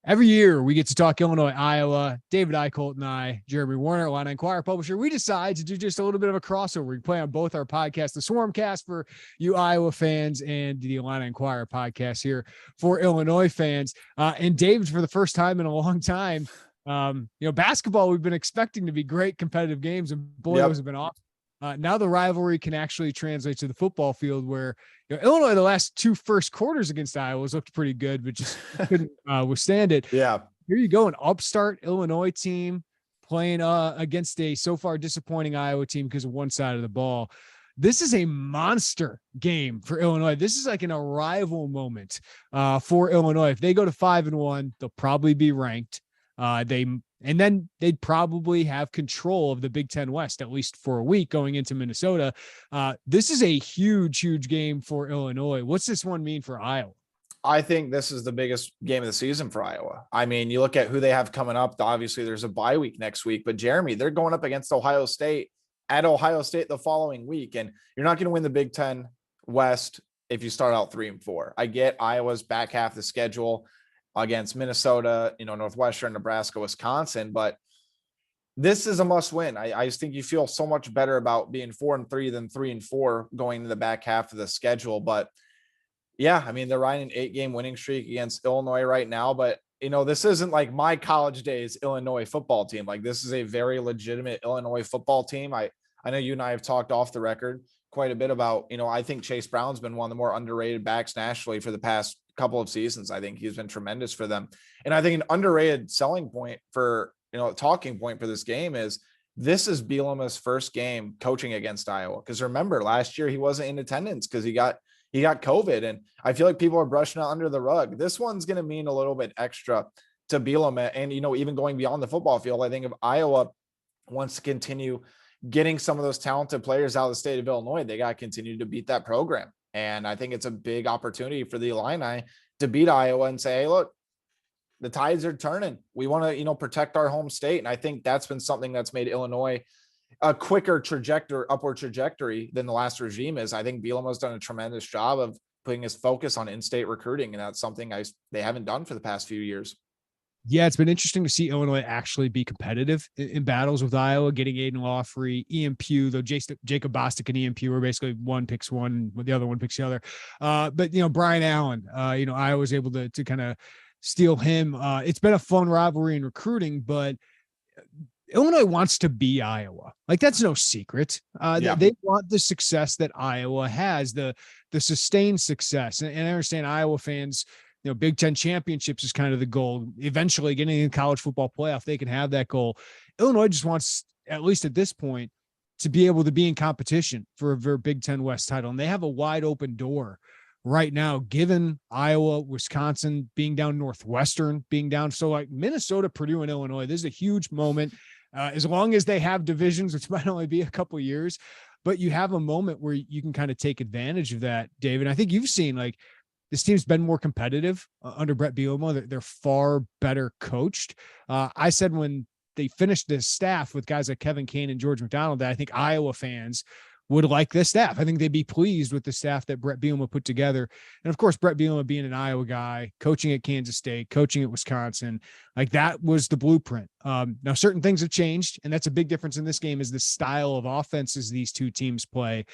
Every year we get to talk Illinois, Iowa. David Eickholt and I, Jeremy Werner, Illini Inquirer publisher, we decide to do just a little bit of a crossover. We play on both our podcasts, the Swarmcast for you Iowa fans and the Illini Inquirer podcast here for Illinois fans. And David, for the first time in a long time, basketball, we've been expecting to be great competitive games, and boy, those have been awesome. Now the rivalry can actually translate to the football field where Illinois, the last two first quarters against Iowa looked pretty good, but just couldn't withstand it. Yeah. Here you go, an upstart Illinois team playing against a so far disappointing Iowa team because of one side of the ball. This is a monster game for Illinois. This is like an arrival moment for Illinois. If they go to 5-1, they'll probably be ranked. And then they'd probably have control of the Big Ten West, at least for a week going into Minnesota. This is a huge, huge game for Illinois. What's this one mean for Iowa? I think this is the biggest game of the season for Iowa. I mean, you look at who they have coming up. Obviously, there's a bye week next week, but Jeremy, they're going up against Ohio State at Ohio State the following week. And you're not going to win the Big Ten West if you start out 3-4. I get Iowa's back half of the schedule against Minnesota, Northwestern, Nebraska, Wisconsin, but this is a must win. I just think you feel so much better about being 4-3 than 3-4 going to the back half of the schedule. But yeah, I mean, they're riding an 8-game winning streak against Illinois right now, but this isn't like my college days Illinois football team. Like, this is a very legitimate Illinois football team. I know you and I have talked off the record quite a bit about, I think Chase Brown's been one of the more underrated backs nationally for the past couple of seasons. I think he's been tremendous for them. And I think an underrated selling point for, talking point for this game is this is Bielema's first game coaching against Iowa. Because remember, last year he wasn't in attendance because he got COVID. And I feel like people are brushing it under the rug. This one's going to mean a little bit extra to Bielema. And, even going beyond the football field, I think if Iowa wants to continue getting some of those talented players out of the state of Illinois, they got to continue to beat that program. And I think it's a big opportunity for the Illini to beat Iowa and say, hey, look, the tides are turning. We want to, protect our home state. And I think that's been something that's made Illinois a quicker upward trajectory than the last regime is. I think Bielema's done a tremendous job of putting his focus on in-state recruiting. And that's something they haven't done for the past few years. Yeah, it's been interesting to see Illinois actually be competitive in battles with Iowa, getting Aiden Lawfrey, Ian Pugh, though Jacob Bostic and Ian Pugh are basically one picks one, the other one picks the other. But Brian Allen, Iowa was able to kind of steal him. It's been a fun rivalry in recruiting, but Illinois wants to be Iowa. Like, that's no secret. They want the success that Iowa has, the sustained success. And I understand Iowa fans, Big Ten championships is kind of the goal. Eventually getting in the college football playoff, they can have that goal. Illinois just wants, at least at this point, to be able to be in competition for a Big Ten West title. And they have a wide open door right now, given Iowa, Wisconsin being down, Northwestern being down. So like Minnesota, Purdue, and Illinois, this is a huge moment. As long as they have divisions, which might only be a couple of years, but you have a moment where you can kind of take advantage of that, David. I think you've seen, like, this team's been more competitive under Brett Bielema. They're far better coached. I said when they finished this staff with guys like Kevin Kane and George McDonald that I think Iowa fans would like this staff. I think they'd be pleased with the staff that Brett Bielema put together. And of course, Brett Bielema being an Iowa guy, coaching at Kansas State, coaching at Wisconsin, like, that was the blueprint. Now certain things have changed, and that's a big difference in this game is the style of offenses these two teams play.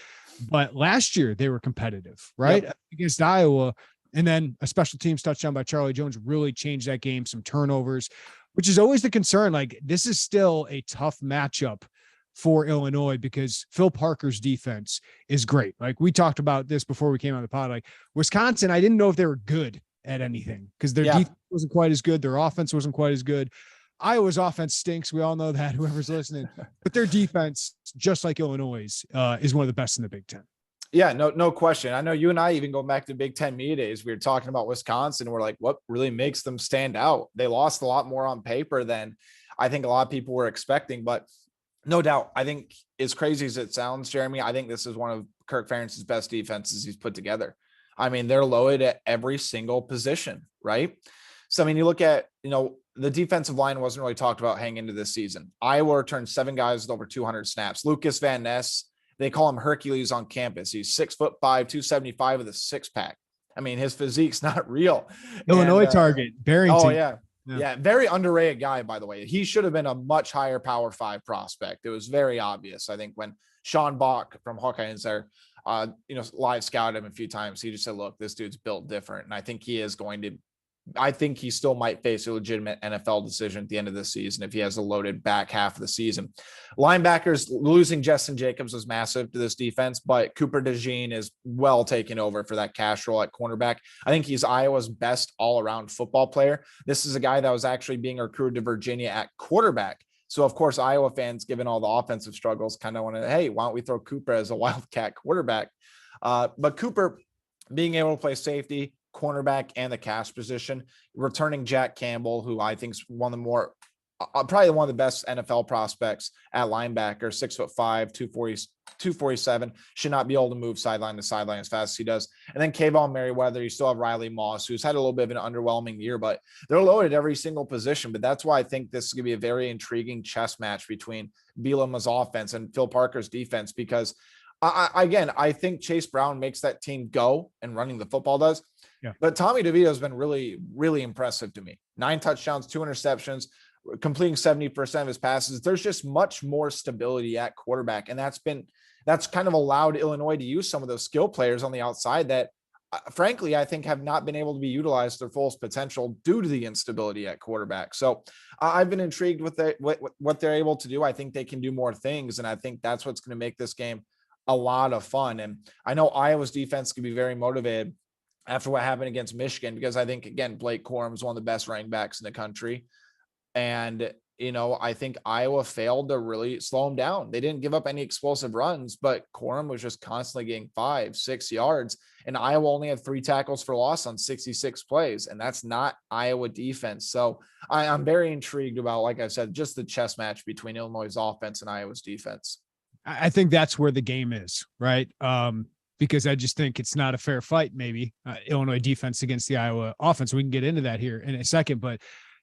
But last year they were competitive, right? Yep. Against Iowa. And then a special teams touchdown by Charlie Jones really changed that game, some turnovers, which is always the concern. Like, this is still a tough matchup for Illinois because Phil Parker's defense is great. Like, we talked about this before we came on the pod, like Wisconsin, I didn't know if they were good at anything because their defense wasn't quite as good. Their offense wasn't quite as good. Iowa's offense stinks. We all know that, whoever's listening, but their defense, just like Illinois', is one of the best in the Big Ten. Yeah, no question. I know you and I, even going back to Big Ten media days, we were talking about Wisconsin. We're like, what really makes them stand out? They lost a lot more on paper than I think a lot of people were expecting, but no doubt, I think, as crazy as it sounds, Jeremy, I think this is one of Kirk Ferentz's best defenses he's put together. I mean, they're loaded at every single position, right? So, I mean, you look at, the defensive line wasn't really talked about heading into this season. Iowa returned 7 guys with over 200 snaps. Lucas Van Ness, they call him Hercules on campus. He's 6'5", 275 with a 6-pack. I mean, his physique's not real. Illinois target, Barrington. Oh, yeah. Yeah, very underrated guy, by the way. He should have been a much higher Power 5 prospect. It was very obvious. I think when Sean Bach from Hawkeye is there, live scouted him a few times. He just said, look, this dude's built different. And I think he still might face a legitimate NFL decision at the end of this season if he has a loaded back half of the season. Linebackers, losing Justin Jacobs was massive to this defense, but Cooper DeJean is well taken over for that cash role at cornerback. I think he's Iowa's best all-around football player. This is a guy that was actually being recruited to Virginia at quarterback. So, of course, Iowa fans, given all the offensive struggles, kind of want to, hey, why don't we throw Cooper as a Wildcat quarterback? But Cooper being able to play safety, cornerback, and the cash position, returning Jack Campbell, who I think is probably one of the best NFL prospects at linebacker, 6'5", 247, should not be able to move sideline to sideline as fast as he does. And then Kayvon Merriweather, you still have Riley Moss, who's had a little bit of an underwhelming year, but they're loaded every single position. But that's why I think this is going to be a very intriguing chess match between Bielema's offense and Phil Parker's defense, because I think Chase Brown makes that team go, and running the football does. Yeah. But Tommy DeVito has been really, really impressive to me. 9 touchdowns, 2 interceptions, completing 70% of his passes. There's just much more stability at quarterback. And that's kind of allowed Illinois to use some of those skill players on the outside that, frankly, I think have not been able to be utilized to their fullest potential due to the instability at quarterback. So I've been intrigued with what they're able to do. I think they can do more things. And I think that's what's going to make this game a lot of fun. And I know Iowa's defense can be very motivated after what happened against Michigan, because I think, again, Blake Corum is one of the best running backs in the country. And, I think Iowa failed to really slow him down. They didn't give up any explosive runs, but Corum was just constantly getting 5-6 yards. And Iowa only had 3 tackles for loss on 66 plays. And that's not Iowa defense. So I'm very intrigued about, like I said, just the chess match between Illinois' offense and Iowa's defense. I think that's where the game is, right? Because I just think it's not a fair fight, maybe, Illinois defense against the Iowa offense. We can get into that here in a second, but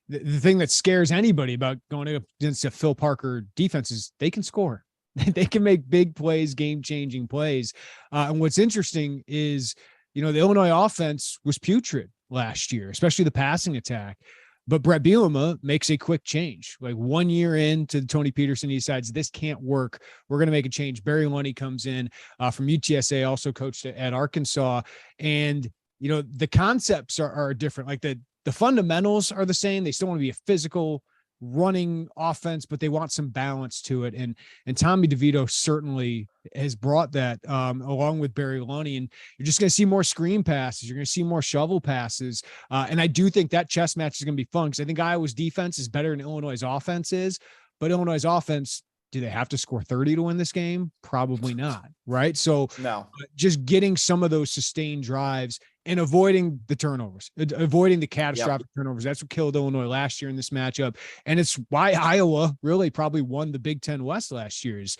the thing that scares anybody about going up against a Phil Parker defense is they can score. They can make big plays, game-changing plays. And what's interesting is, the Illinois offense was putrid last year, especially the passing attack. But Brett Bielema makes a quick change. Like 1 year into the Tony Peterson, he decides this can't work. We're going to make a change. Barry Lunny comes in from UTSA, also coached at Arkansas. And, the concepts are different. Like the fundamentals are the same. They still want to be a physical running offense, but they want some balance to it. And Tommy DeVito certainly has brought that along with Barry Lunny. And you're just going to see more screen passes. You're going to see more shovel passes. And I do think that chess match is going to be fun, because I think Iowa's defense is better than Illinois' offense is. But Illinois' offense, do they have to score 30 to win this game? Probably not. Right. So no, just getting some of those sustained drives and avoiding the turnovers, avoiding the catastrophic turnovers. That's what killed Illinois last year in this matchup. And it's why Iowa really probably won the Big Ten West last year, is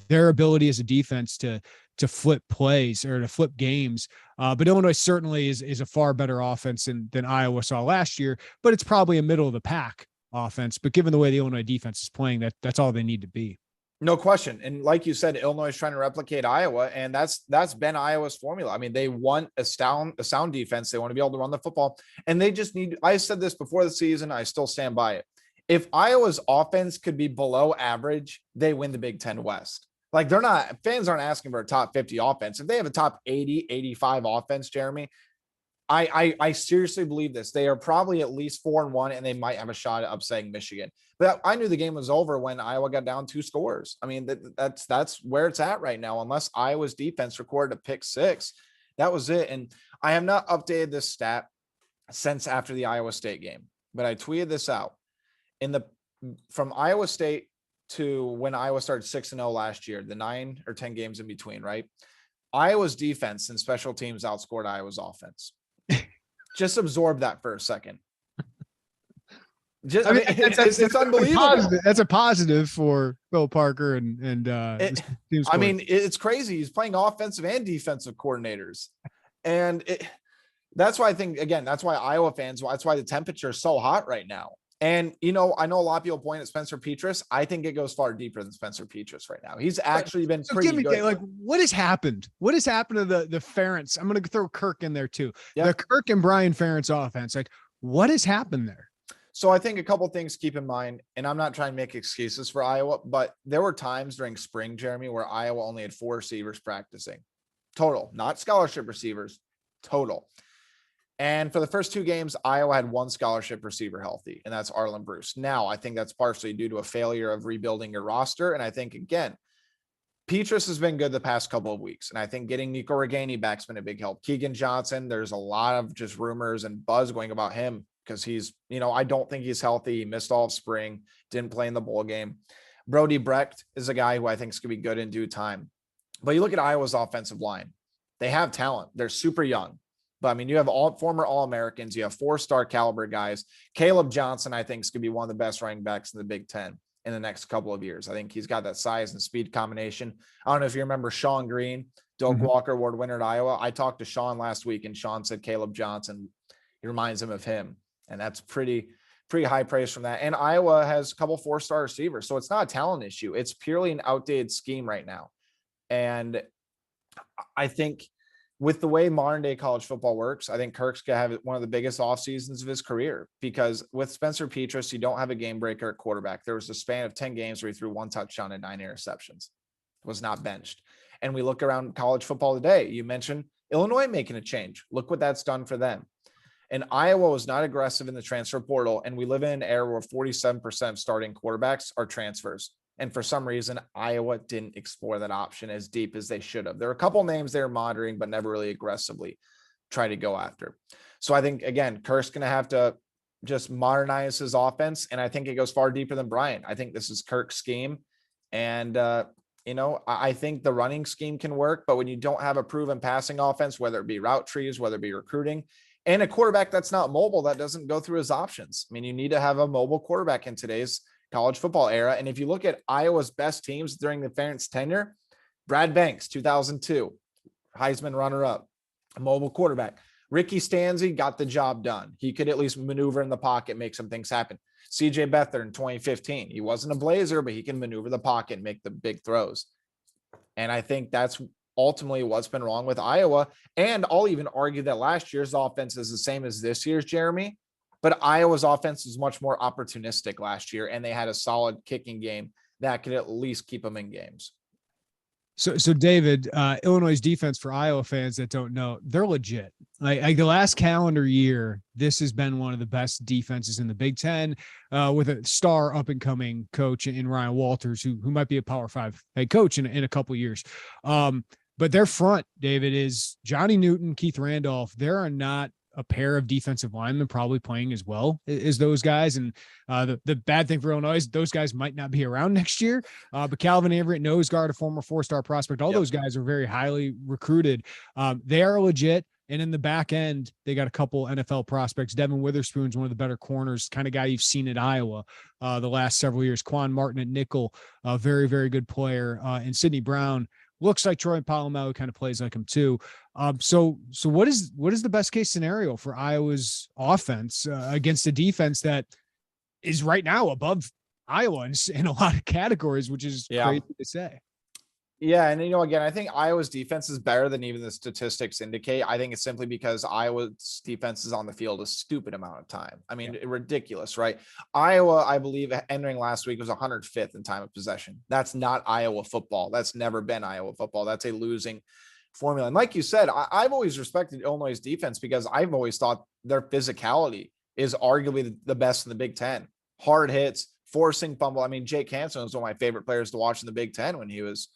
their ability as a defense to flip plays or to flip games. But Illinois certainly is a far better offense than Iowa saw last year, but it's probably a middle of the pack offense. But given the way the Illinois defense is playing, that's all they need to be. No question. And like you said, Illinois is trying to replicate Iowa, and that's been Iowa's formula. I mean, they want a sound defense. They want to be able to run the football, and they just need, I said this before the season, I still stand by it. If Iowa's offense could be below average, they win the Big Ten West. Like, fans aren't asking for a top 50 offense. If they have a top 80, 85 offense, Jeremy, I seriously believe this. They are probably at least 4-1, and they might have a shot at upsetting Michigan. But I knew the game was over when Iowa got down 2 scores. I mean, that's where it's at right now. Unless Iowa's defense recorded a pick 6, that was it. And I have not updated this stat since after the Iowa State game, but I tweeted this out from Iowa State to when Iowa started 6-0 last year, the 9 or 10 games in between, right? Iowa's defense and special teams outscored Iowa's offense. Just absorb that for a second. It's unbelievable. That's a positive for Phil Parker and I mean, it's crazy. He's playing offensive and defensive coordinators, and that's why I think, again, that's why Iowa fans, that's why the temperature is so hot right now. And, I know a lot of people point at Spencer Petras. I think it goes far deeper than Spencer Petras right now. He's actually been pretty good. Like, what has happened? What has happened to the Ferentz? I'm going to throw Kirk in there too. Yep. The Kirk and Brian Ferentz offense. Like, what has happened there? So I think a couple things to keep in mind, and I'm not trying to make excuses for Iowa, but there were times during spring, Jeremy, where Iowa only had 4 receivers practicing total, not scholarship receivers, total. And for the first 2 games, Iowa had 1 scholarship receiver healthy, and that's Arlen Bruce. Now, I think that's partially due to a failure of rebuilding your roster. And I think, again, Petrus has been good the past couple of weeks. And I think getting Nico Reganey back's been a big help. Keegan Johnson, there's a lot of just rumors and buzz going about him because he's, I don't think he's healthy. He missed all of spring, didn't play in the bowl game. Brody Brecht is a guy who I think is going to be good in due time. But you look at Iowa's offensive line. They have talent. They're super young. But I mean, you have all former All-Americans. You have 4-star caliber guys. Caleb Johnson, I think, is going to be one of the best running backs in the Big Ten in the next couple of years. I think he's got that size and speed combination. I don't know if you remember Sean Green, Doak Walker Award winner at Iowa. I talked to Sean last week, and Sean said Caleb Johnson, he reminds him of him. And that's pretty high praise from that. And Iowa has a couple 4-star receivers. So it's not a talent issue. It's purely an outdated scheme right now. And I think with the way modern day college football works, I think Kirk's going to have one of the biggest off seasons of his career, because with Spencer Petras, you don't have a game breaker at quarterback. There was a span of 10 games where he threw 1 touchdown and 9 interceptions, was not benched. And we look around college football today. You mentioned Illinois making a change. Look what that's done for them. And Iowa was not aggressive in the transfer portal. And we live in an era where 47% of starting quarterbacks are transfers. And for some reason, Iowa didn't explore that option as deep as they should have. There are a couple names they were monitoring, but never really aggressively try to go after. So I think, again, Kirk's going to have to just modernize his offense. And I think it goes far deeper than Bryant. I think this is Kirk's scheme. And, I think the running scheme can work, but when you don't have a proven passing offense, whether it be route trees, whether it be recruiting, and a quarterback that's not mobile, that doesn't go through his options. I mean, you need to have a mobile quarterback in today's college football era. And if you look at Iowa's best teams during the Ferentz tenure, Brad Banks, 2002, Heisman runner-up, a mobile quarterback. Ricky Stanzi got the job done. He could at least maneuver in the pocket, make some things happen. CJ Beathard in 2015, he wasn't a Blazer, but he can maneuver the pocket and make the big throws. And I think that's ultimately what's been wrong with Iowa. And I'll even argue that last year's offense is the same as this year's, Jeremy. But Iowa's offense was much more opportunistic last year, and they had a solid kicking game that could at least keep them in games. So David, Illinois' defense, for Iowa fans that don't know, they're legit. Like the last calendar year, this has been one of the best defenses in the Big Ten, with a star up and coming coach in Ryan Walters, who might be a Power 5 head coach in a couple of years. But their front, David, is Johnny Newton, Keith Randolph. There are not a pair of defensive linemen probably playing as well as those guys. And the bad thing for Illinois is those guys might not be around next year. But Calvin Everett, nose guard, a former 4-star prospect, all those guys are very highly recruited. They are legit. And in the back end, they got a couple NFL prospects. Devin Witherspoon's one of the better corners, kind of guy you've seen at Iowa the last several years. Quan Martin at nickel, a very, very good player. And Sidney Brown looks like Troy Polamalu, kind of plays like him too. So what is the best case scenario for Iowa's offense against a defense that is right now above Iowa in a lot of categories, which is crazy to say. Yeah. And, again, I think Iowa's defense is better than even the statistics indicate. I think it's simply because Iowa's defense is on the field a stupid amount of time. I mean, ridiculous, right? Iowa, I believe, entering last week was 105th in time of possession. That's not Iowa football. That's never been Iowa football. That's a losing formula. And like you said, I've always respected Illinois' defense because I've always thought their physicality is arguably the best in the Big Ten. Hard hits, forcing fumble. I mean, Jake Hansen was one of my favorite players to watch in the Big Ten when he was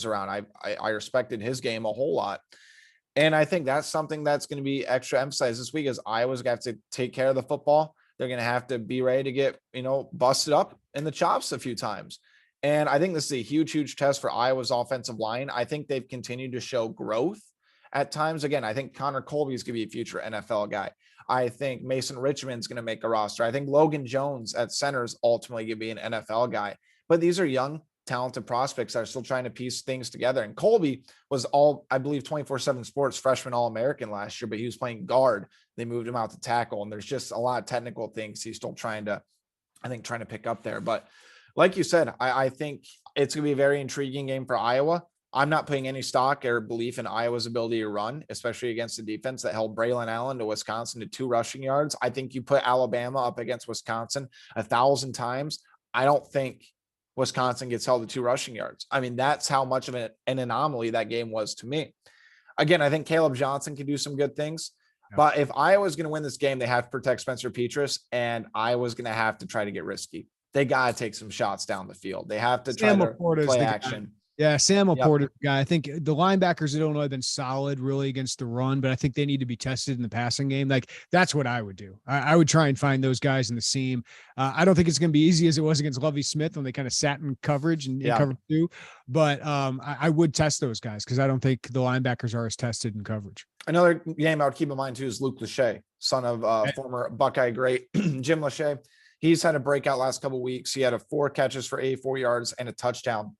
around. I respected his game a whole lot. And I think that's something that's going to be extra emphasized this week, is Iowa's going to have to take care of the football. They're going to have to be ready to get, busted up in the chops a few times. And I think this is a huge, huge test for Iowa's offensive line. I think they've continued to show growth at times. Again, I think Connor Colby is going to be a future NFL guy. I think Mason Richmond's going to make a roster. I think Logan Jones at center is ultimately going to be an NFL guy. But these are young, talented prospects that are still trying to piece things together. And Colby was I believe 24/7 Sports freshman All-American last year, but he was playing guard. They moved him out to tackle, and there's just a lot of technical things he's still trying to pick up there. But like you said, I think it's going to be a very intriguing game for Iowa. I'm not putting any stock or belief in Iowa's ability to run, especially against a defense that held Braylon Allen to Wisconsin to 2 rushing yards. I think you put Alabama up against Wisconsin 1,000 times. I don't think Wisconsin gets held to 2 rushing yards. I mean, that's how much of an anomaly that game was to me. Again, I think Caleb Johnson can do some good things. But if Iowa's going to win this game, they have to protect Spencer Petras, and Iowa's going to have to try to get risky. They got to take some shots down the field. They have to try to play action. Yeah, Sam Laporta's the guy. I think the linebackers at Illinois have been solid really against the run, but I think they need to be tested in the passing game. Like, that's what I would do. I would try and find those guys in the seam. I don't think it's going to be easy as it was against Lovie Smith when they kind of sat in coverage and cover 2, but I would test those guys because I don't think the linebackers are as tested in coverage. Another game I would keep in mind too is Luke Lachey, son of former Buckeye great Jim Lachey. He's had a breakout last couple of weeks. He had 4 catches for 84 yards and a touchdown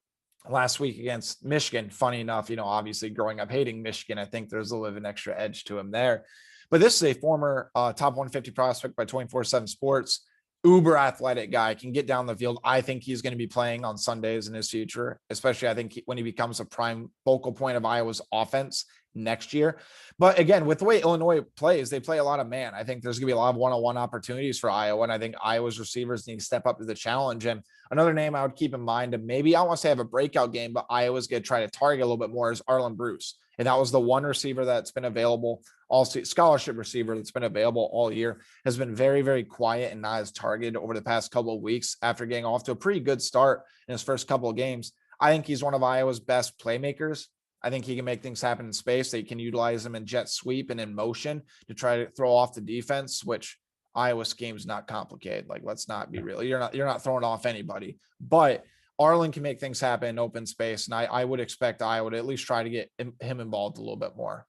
last week against Michigan. Funny enough, obviously growing up hating Michigan, I think there's a little bit of an extra edge to him there. But this is a former top 150 prospect by 24/7 Sports. Uber athletic guy, can get down the field. I think he's going to be playing on Sundays in his future, especially I think when he becomes a prime focal point of Iowa's offense next year. But again, with the way Illinois plays, they play a lot of man. I think there's going to be a lot of one-on-one opportunities for Iowa, and I think Iowa's receivers need to step up to the challenge. And another name I would keep in mind, and maybe I don't want to say have a breakout game, but Iowa's going to try to target a little bit more, is Arlen Bruce. And that was the one receiver that's been available all scholarship receiver that's been available all year, has been very, very quiet and not as targeted over the past couple of weeks after getting off to a pretty good start in his first couple of games. I think he's one of Iowa's best playmakers. I think he can make things happen in space. They can utilize him in jet sweep and in motion to try to throw off the defense, which Iowa scheme's not complicated. Like, let's not be real. You're not throwing off anybody, but Arlen can make things happen in open space. And I would expect Iowa to at least try to get him involved a little bit more.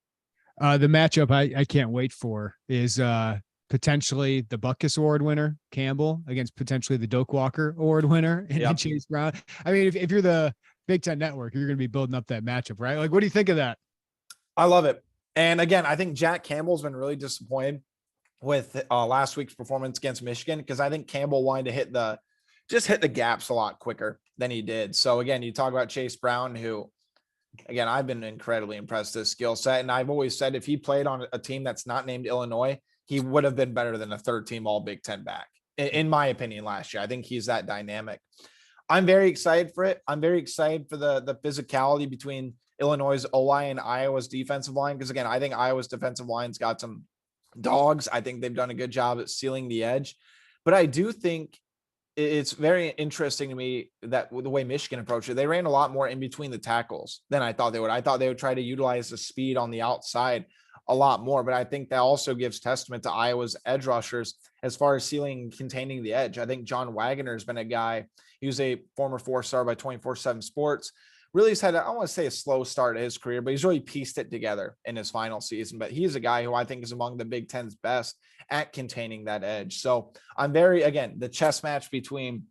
The matchup I can't wait for is potentially the Butkus Award winner, Campbell, against potentially the Doak Walker Award winner and Chase Brown. I mean, if you're the Big Ten Network, you're going to be building up that matchup, right? Like, what do you think of that? I love it. And again, I think Jack Campbell's been really disappointed with last week's performance against Michigan, because I think Campbell wanted to hit the gaps a lot quicker than he did. So again, you talk about Chase Brown, who, again, I've been incredibly impressed with his skill set. And I've always said if he played on a team that's not named Illinois, he would have been better than a third team all Big Ten back, in my opinion, last year. I think he's that dynamic. I'm very excited for it. I'm very excited for the physicality between Illinois' O-line and Iowa's defensive line. Because again, I think Iowa's defensive line's got some dogs. I think they've done a good job at sealing the edge. But I do think it's very interesting to me that the way Michigan approached it, they ran a lot more in between the tackles than I thought they would. I thought they would try to utilize the speed on the outside a lot more, but I think that also gives testament to Iowa's edge rushers as far as sealing and containing the edge. I think John Wagner has been a guy, he was a former 4-star by 24/7 Sports. Really has had, I don't want to say a slow start to his career, but he's really pieced it together in his final season. But he's a guy who I think is among the Big Ten's best at containing that edge. So I'm again, the chess match between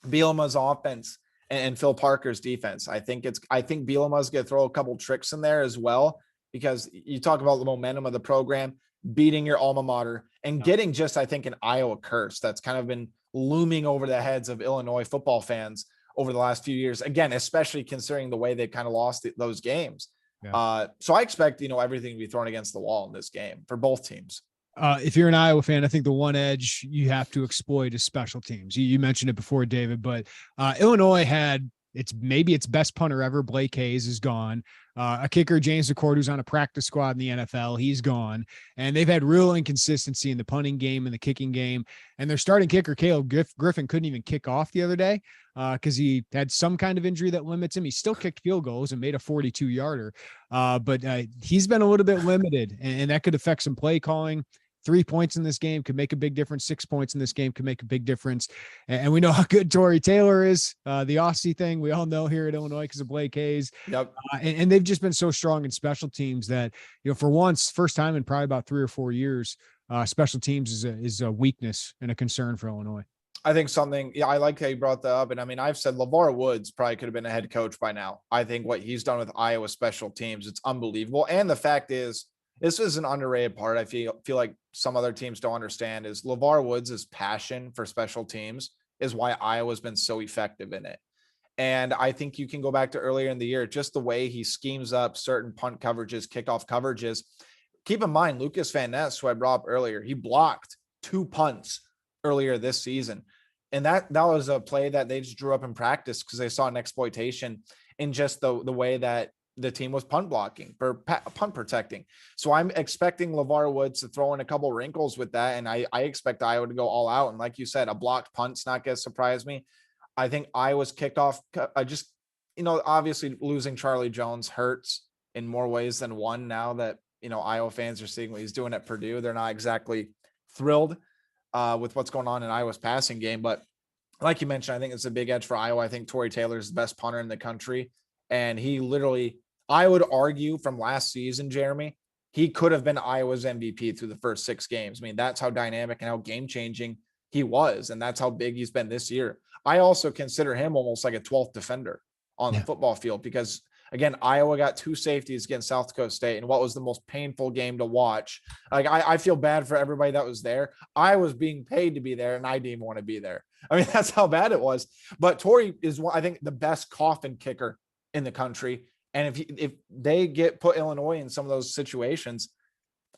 Bielema's offense and Phil Parker's defense. I think Bielema's going to throw a couple tricks in there as well, because you talk about the momentum of the program, beating your alma mater and getting just, I think, an Iowa curse that's kind of been looming over the heads of Illinois football fans over the last few years, again, especially considering the way they kind of lost those games. So I expect, everything to be thrown against the wall in this game for both teams. If you're an Iowa fan, I think the one edge you have to exploit is special teams. You mentioned it before, David, but Illinois had maybe its best punter ever. Blake Hayes is gone. A kicker, James McCord, who's on a practice squad in the NFL, he's gone. And they've had real inconsistency in the punting game and the kicking game. And their starting kicker, Caleb Griffin, couldn't even kick off the other day because he had some kind of injury that limits him. He still kicked field goals and made a 42-yarder. But he's been a little bit limited, and that could affect some play calling. 3 points in this game could make a big difference. 6 points in this game could make a big difference. And we know how good Tory Taylor is. The Aussie thing we all know here at Illinois because of Blake Hayes. Yep. And they've just been so strong in special teams that, for once, first time in probably about 3 or 4 years, special teams is a weakness and a concern for Illinois. I think I like how you brought that up. And I mean, I've said LeVar Woods probably could have been a head coach by now. I think what he's done with Iowa special teams, it's unbelievable. And the fact is, this is an underrated part. I feel like some other teams don't understand is LeVar Woods' passion for special teams is why Iowa's been so effective in it. And I think you can go back to earlier in the year, just the way he schemes up certain punt coverages, kickoff coverages. Keep in mind, Lucas Van Ness, who I brought up earlier, he blocked 2 punts earlier this season. And that was a play that they just drew up in practice because they saw an exploitation in just the way that the team was punt blocking or punt protecting. So I'm expecting LeVar Woods to throw in a couple wrinkles with that. And I expect Iowa to go all out. And like you said, a blocked punt's not going to surprise me. I think Iowa's kickoff, obviously losing Charlie Jones hurts in more ways than one now that, Iowa fans are seeing what he's doing at Purdue. They're not exactly thrilled with what's going on in Iowa's passing game. But like you mentioned, I think it's a big edge for Iowa. I think Torrey Taylor is the best punter in the country. And he literally, I would argue from last season, Jeremy, he could have been Iowa's MVP through the first 6 games. I mean, that's how dynamic and how game-changing he was. And that's how big he's been this year. I also consider him almost like a 12th defender on the football field because, again, Iowa got 2 safeties against South Dakota State and what was the most painful game to watch. Like, I feel bad for everybody that was there. I was being paid to be there and I didn't even want to be there. I mean, that's how bad it was. But Torrey is, I think, the best coffin kicker in the country. And if they put Illinois in some of those situations,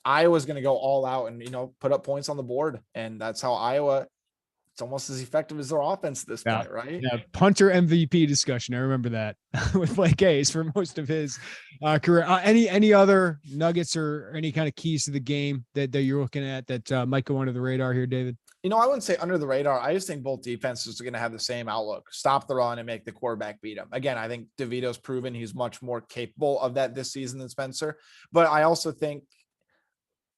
Iowa's going to go all out and, put up points on the board. And that's how Iowa, it's almost as effective as their offense at this point, right? Yeah, punter MVP discussion. I remember that with Blake Hayes for most of his career. Any other nuggets or any kind of keys to the game that you're looking at that might go under the radar here, David? I wouldn't say under the radar. I just think both defenses are going to have the same outlook: stop the run and make the quarterback beat him. Again, I think DeVito's proven he's much more capable of that this season than Spencer. But I also think,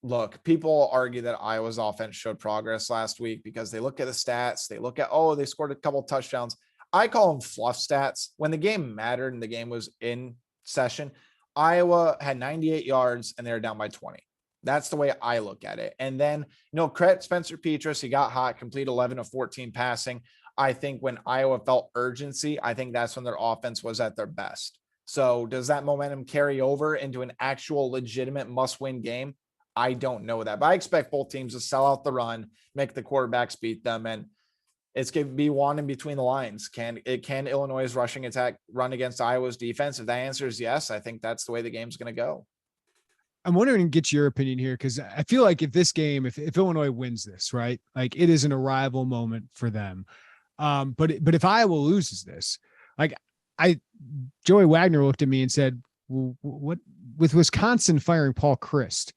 look, people argue that Iowa's offense showed progress last week because they look at the stats. They look at, they scored a couple touchdowns. I call them fluff stats. When the game mattered and the game was in session, Iowa had 98 yards and they were down by 20. That's the way I look at it. And then, credit Spencer Petras. He got hot, complete 11 of 14 passing. I think when Iowa felt urgency, I think that's when their offense was at their best. So does that momentum carry over into an actual legitimate must-win game? I don't know that, but I expect both teams to sell out the run, make the quarterbacks beat them. And it's going to be one in between the lines. Can Illinois' rushing attack run against Iowa's defense? If that answer is yes, I think that's the way the game's going to go. I'm wondering and get your opinion here, because I feel like if this game, if Illinois wins this, right, like it is an arrival moment for them. But if Iowa loses this, like Joey Wagner looked at me and said, well, what with Wisconsin firing Paul Chryst,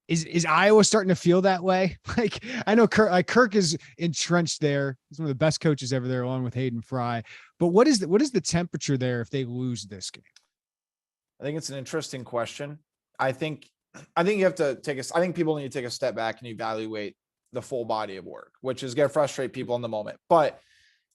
is Iowa starting to feel that way? Like, I know Kirk is entrenched there. He's one of the best coaches ever there, along with Hayden Fry. But what is the temperature there if they lose this game? I think it's an interesting question. I think you have to I think people need to take a step back and evaluate the full body of work, which is going to frustrate people in the moment. But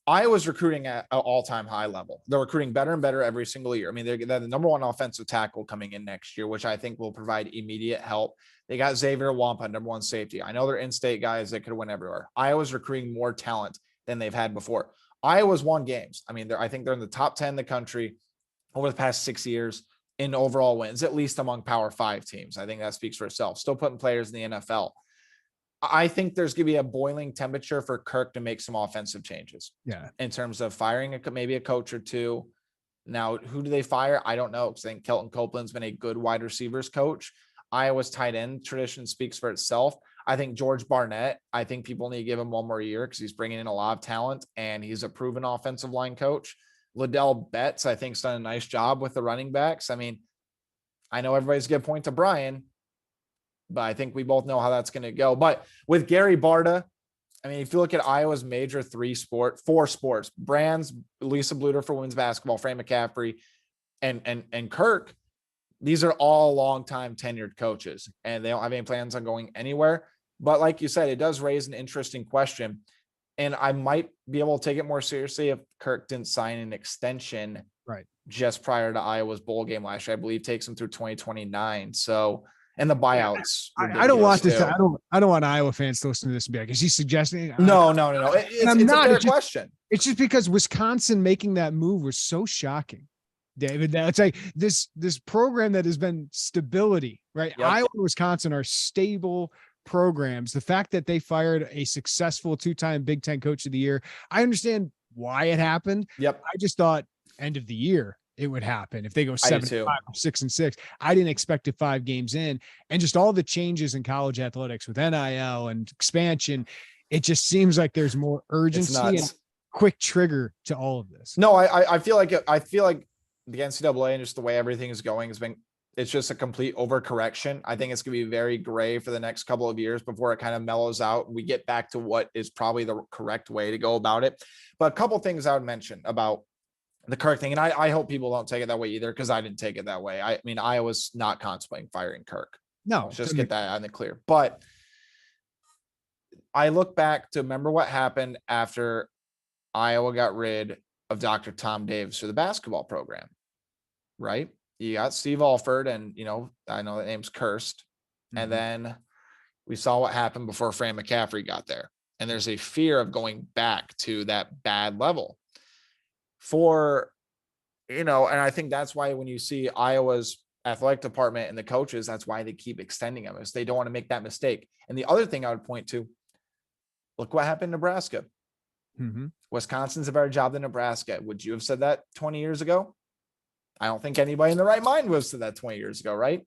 Iowa's recruiting at an all-time high level. They're recruiting better and better every single year. I mean, they're the number 1 offensive tackle coming in next year, which I think will provide immediate help. They got Xavier Wampa, number 1 safety. I know they're in-state guys that could win everywhere. Iowa's recruiting more talent than they've had before. Iowa's won games. I mean, I think they're in the top 10 in the country over the past 6 years in overall wins, at least among Power 5 teams. I think that speaks for itself. Still putting players in the NFL. I think there's going to be a boiling temperature for Kirk to make some offensive changes. Yeah. In terms of firing maybe a coach or two. Now, who do they fire? I don't know. Because I think Kelton Copeland's been a good wide receivers coach. Iowa's tight end tradition speaks for itself. I think George Barnett, I think people need to give him one more year because he's bringing in a lot of talent and he's a proven offensive line coach. Liddell Betts, I think, has done a nice job with the running backs. I mean, I know everybody's going to point to Brian, but I think we both know how that's going to go. But with Gary Barta, I mean, if you look at Iowa's major 4 sports, Brands, Lisa Bluter for women's basketball, Fran McCaffrey, and Kirk, these are all longtime tenured coaches, and they don't have any plans on going anywhere. But like you said, it does raise an interesting question. And I might be able to take it more seriously if Kirk didn't sign an extension right just prior to Iowa's bowl game last year. I believe takes him through 2029. So, and the buyouts. I don't want this. I don't want Iowa fans to listen to this and be like, is he suggesting? No. It's not a fair question. It's just because Wisconsin making that move was so shocking, David. That's like this program that has been stability, right? Yep. Iowa and Wisconsin are stable programs. The fact that they fired a successful 2-time Big Ten coach of the year, I understand why it happened. Yep. I just thought end of the year it would happen if they go 7-5 or 6-6. I didn't expect it 5 games in, and just all the changes in college athletics with NIL and expansion. It just seems like there's more urgency and quick trigger to all of this. No, I feel like the NCAA and just the way everything is going it's just a complete overcorrection. I think it's going to be very gray for the next couple of years before it kind of mellows out. We get back to what is probably the correct way to go about it. But a couple of things I would mention about the Kirk thing, and I hope people don't take it that way either, because I didn't take it that way. I mean, Iowa's not contemplating firing Kirk. No, let's just get that on the clear. But I look back to remember what happened after Iowa got rid of Dr. Tom Davis for the basketball program, right? You got Steve Alford, and, I know that name's cursed. Mm-hmm. And then we saw what happened before Fran McCaffrey got there. And there's a fear of going back to that bad level and I think that's why when you see Iowa's athletic department and the coaches, that's why they keep extending them, is they don't want to make that mistake. And the other thing I would point to, look what happened in Nebraska. Mm-hmm. Wisconsin's a better job than Nebraska. Would you have said that 20 years ago? I don't think anybody in the right mind would have said that 20 years ago, right?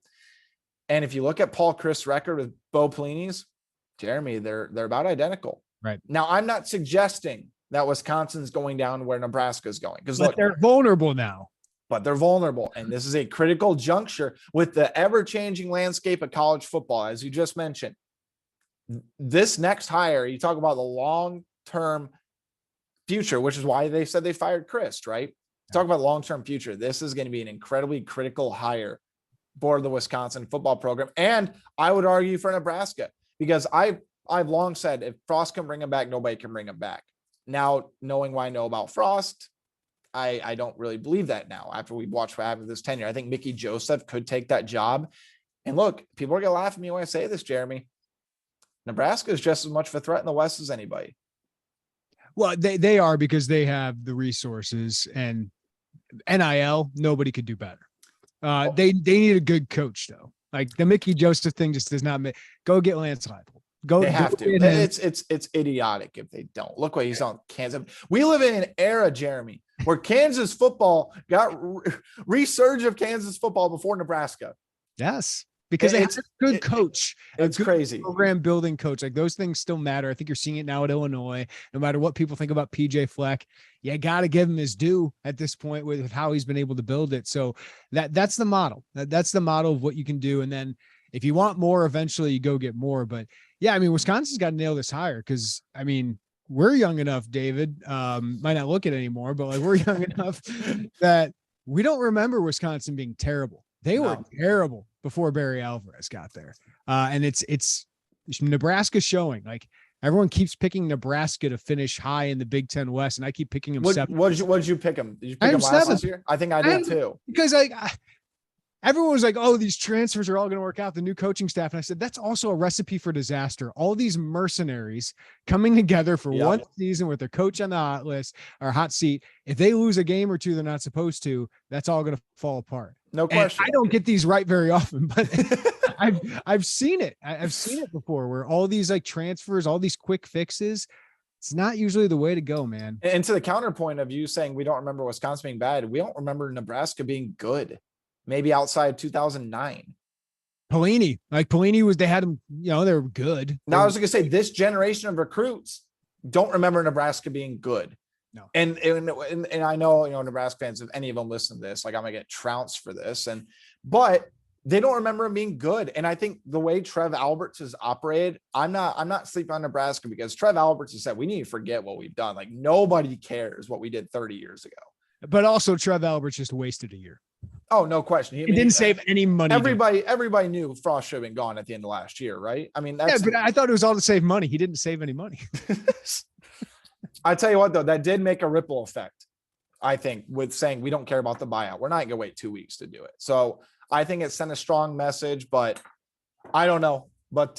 And if you look at Paul Chryst's record with Bo Pelini's, Jeremy, they're about identical. Right. Now, I'm not suggesting that Wisconsin's going down where Nebraska is going, because they're vulnerable now. But they're vulnerable, and this is a critical juncture with the ever-changing landscape of college football, as you just mentioned. This next hire, you talk about the long-term future, which is why they said they fired Chryst, right? Talk about long-term future. This is going to be an incredibly critical hire for the Wisconsin football program. And I would argue for Nebraska, because I've long said if Frost can bring him back, nobody can bring him back. Now, knowing what I know about Frost, I don't really believe that now after we watched what happened with this tenure. I think Mickey Joseph could take that job. And look, people are going to laugh at me when I say this, Jeremy. Nebraska is just as much of a threat in the West as anybody. Well, they are, because they have the resources, and NIL, nobody could do better. They need a good coach, though. Like the Mickey Joseph thing just does not make. Go get Lance Heupel. They have to. It's idiotic if they don't. Look what he's on Kansas. We live in an era, Jeremy, where Kansas football got resurgence of Kansas football before Nebraska. Yes, because they have a good coach. It's crazy. Program building coach. Like those things still matter. I think you're seeing it now at Illinois. No matter what people think about PJ Fleck, you got to give him his due at this point with how he's been able to build it. So that's the model. That's the model of what you can do. And then if you want more, eventually you go get more. But yeah, I mean, Wisconsin's got to nail this hire, because I mean, we're young enough, David, might not look it anymore, but like we're young enough that we don't remember Wisconsin being terrible. They were terrible before Barry Alvarez got there. And it's Nebraska showing. Like everyone keeps picking Nebraska to finish high in the Big Ten West, and I keep picking them. What did you pick them? Did you pick them last year? I think I did too. Because everyone was like, oh, these transfers are all going to work out, the new coaching staff. And I said, that's also a recipe for disaster. All these mercenaries coming together for one season with their coach on the hot list or hot seat. If they lose a game or two they're not supposed to, that's all going to fall apart. No question. And I don't get these right very often, but I've seen it. I've seen it before, where all these like transfers, all these quick fixes, it's not usually the way to go, man. And to the counterpoint of you saying we don't remember Wisconsin being bad, we don't remember Nebraska being good. Maybe outside 2009. Pelini they had him, they were good. Now I was going to say this generation of recruits don't remember Nebraska being good. No. And I know, Nebraska fans, if any of them listen to this, like I'm going to get trounced for this. But they don't remember him being good. And I think the way Trev Alberts has operated, I'm not sleeping on Nebraska, because Trev Alberts has said, we need to forget what we've done. Like nobody cares what we did 30 years ago. But also Trev Alberts just wasted a year. Oh, no question. He didn't save any money. Everybody knew Frost should have been gone at the end of last year, right? I mean, but I thought it was all to save money. He didn't save any money. I tell you what, though, that did make a ripple effect, I think, with saying we don't care about the buyout. We're not going to wait 2 weeks to do it. So I think it sent a strong message, but I don't know. But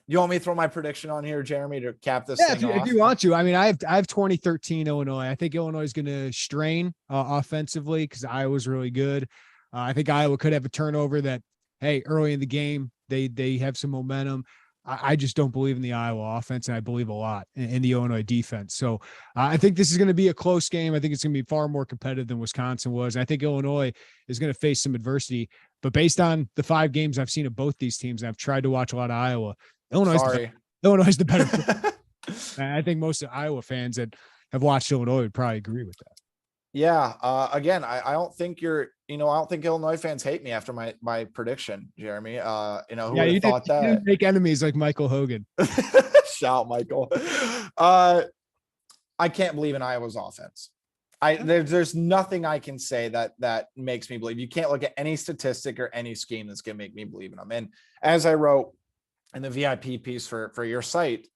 you want me to throw my prediction on here, Jeremy, to cap this thing off? If you want to. I mean, I have 2013 Illinois. I think Illinois is going to strain offensively, because Iowa's really good. I think Iowa could have a turnover that, hey, early in the game, they have some momentum. I just don't believe in the Iowa offense, and I believe a lot in the Illinois defense. So I think this is going to be a close game. I think it's going to be far more competitive than Wisconsin was. And I think Illinois is going to face some adversity. But based on the 5 games I've seen of both these teams, and I've tried to watch a lot of Iowa, Illinois is the better. I think most of Iowa fans that have watched Illinois would probably agree with that. Yeah. Again, I don't think I don't think Illinois fans hate me after my prediction, Jeremy. Who would have thought that? You didn't make enemies like Michael Hogan. Shout, Michael. I can't believe in Iowa's offense. There's nothing I can say that makes me believe. You can't look at any statistic or any scheme that's going to make me believe in them. And as I wrote in the VIP piece for your site,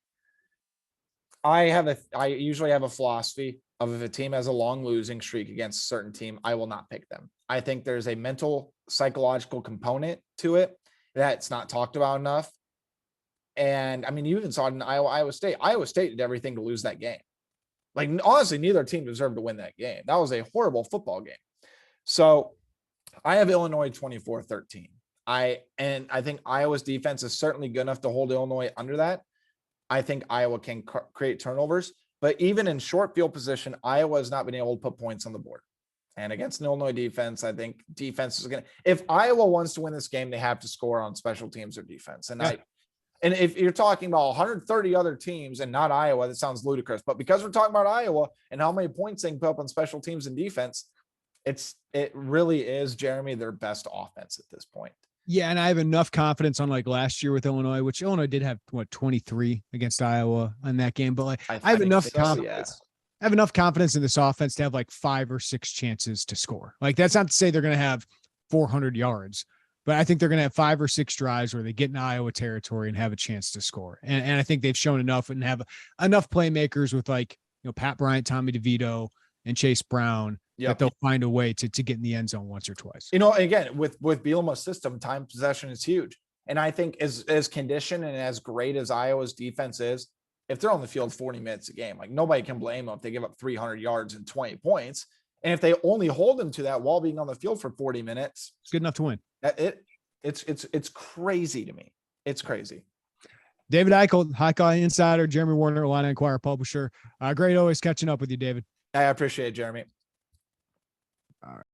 I usually have a philosophy of if a team has a long losing streak against a certain team, I will not pick them. I think there's a mental, psychological component to it that's not talked about enough. And I mean, you even saw it in Iowa State. Iowa State did everything to lose that game. Like, honestly, neither team deserved to win that game. That was a horrible football game. So I have Illinois 24-13. I think Iowa's defense is certainly good enough to hold Illinois under that. I think Iowa can create turnovers, but even in short field position, Iowa has not been able to put points on the board. And against an Illinois defense, I think defense is going to, if Iowa wants to win this game, they have to score on special teams or defense. And and if you're talking about 130 other teams and not Iowa, that sounds ludicrous, but because we're talking about Iowa and how many points they can put up on special teams and defense, it really is, Jeremy, their best offense at this point. Yeah, and I have enough confidence on like last year with Illinois, which Illinois did have 23 against Iowa in that game, but like I have enough confidence. Yeah. I have enough confidence in this offense to have like 5 or 6 chances to score. Like, that's not to say they're going to have 400 yards, but I think they're going to have 5 or 6 drives where they get in Iowa territory and have a chance to score. And I think they've shown enough and have enough playmakers with like, Pat Bryant, Tommy DeVito, and Chase Brown that they'll find a way to get in the end zone once or twice. Again, with Bielema's system, time possession is huge. And I think as conditioned and as great as Iowa's defense is, if they're on the field 40 minutes a game, like, nobody can blame them if they give up 300 yards and 20 points. And if they only hold them to that while being on the field for 40 minutes, it's good enough to win. It's crazy to me. It's crazy. David Eickholt, Hawkeye Insider, Jeremy Werner, Illini Inquirer publisher. Great always catching up with you, David. I appreciate it, Jeremy. All right.